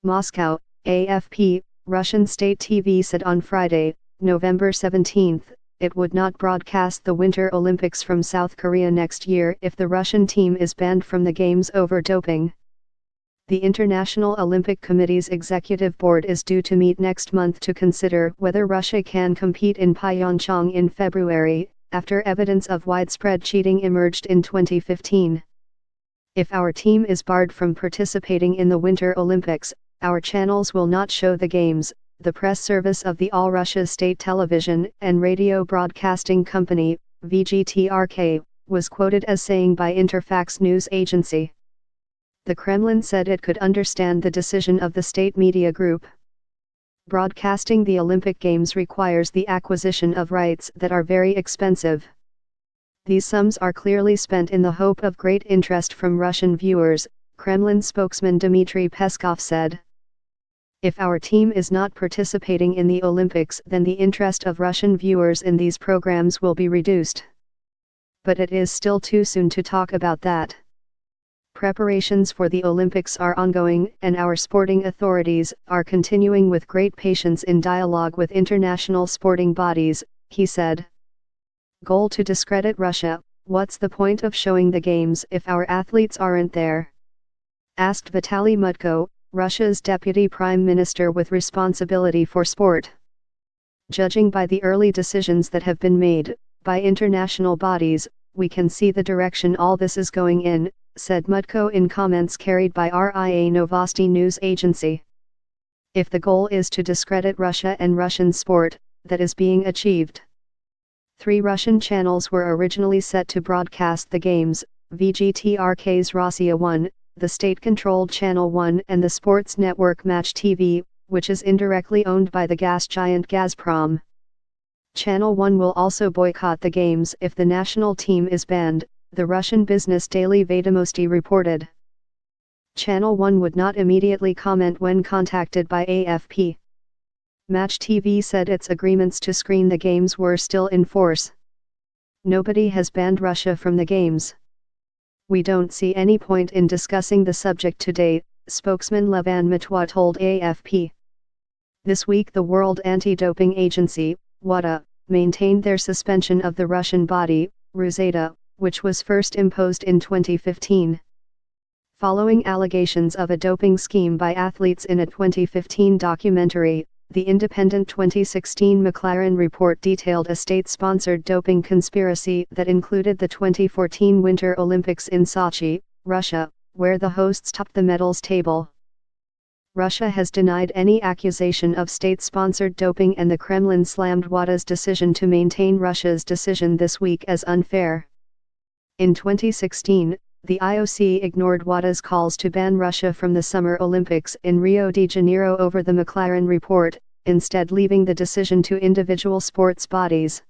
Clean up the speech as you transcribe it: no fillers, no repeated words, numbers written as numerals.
Moscow, AFP, Russian state TV said on Friday, November 17, it would not broadcast the Winter Olympics from South Korea next year if the Russian team is banned from the Games over doping. The International Olympic Committee's executive board is due to meet next month to consider whether Russia can compete in Pyeongchang in February, after evidence of widespread cheating emerged in 2015. If our team is barred from participating in the Winter Olympics, our channels will not show the games, the press service of the All Russia State Television and Radio Broadcasting Company, VGTRK, was quoted as saying by Interfax news agency. The Kremlin said it could understand the decision of the state media group. Broadcasting the Olympic Games requires the acquisition of rights that are very expensive. These sums are clearly spent in the hope of great interest from Russian viewers, Kremlin spokesman Dmitry Peskov said. If our team is not participating in the Olympics, then the interest of Russian viewers in these programs will be reduced. But it is still too soon to talk about that. Preparations for the Olympics are ongoing, and our sporting authorities are continuing with great patience in dialogue with international sporting bodies, he said. Goal to discredit Russia. What's the point of showing the games if our athletes aren't there? Asked Vitaly Mutko, Russia's deputy prime minister with responsibility for sport. Judging by the early decisions that have been made by international bodies, we can see the direction all this is going in, said Mutko in comments carried by RIA Novosti news agency. If the goal is to discredit Russia and Russian sport, that is being achieved. 3 Russian channels were originally set to broadcast the games, VGTRK's Rossiya 1, the state-controlled Channel 1 and the sports network Match TV, which is indirectly owned by the gas giant Gazprom. Channel 1 will also boycott the games if the national team is banned, the Russian business daily Vedomosti reported. Channel 1 would not immediately comment when contacted by AFP. Match TV said its agreements to screen the games were still in force. Nobody has banned Russia from the games. We don't see any point in discussing the subject today, spokesman Levan Matwa told AFP. This week the World Anti-Doping Agency, WADA, maintained their suspension of the Russian body, RUSADA, which was first imposed in 2015. Following allegations of a doping scheme by athletes in a 2015 documentary, the independent 2016 McLaren report detailed a state-sponsored doping conspiracy that included the 2014 Winter Olympics in Sochi, Russia, where the hosts topped the medals table. Russia has denied any accusation of state-sponsored doping, and the Kremlin slammed WADA's decision to maintain Russia's decision this week as unfair. In 2016, the IOC ignored WADA's calls to ban Russia from the Summer Olympics in Rio de Janeiro over the McLaren report, instead leaving the decision to individual sports bodies.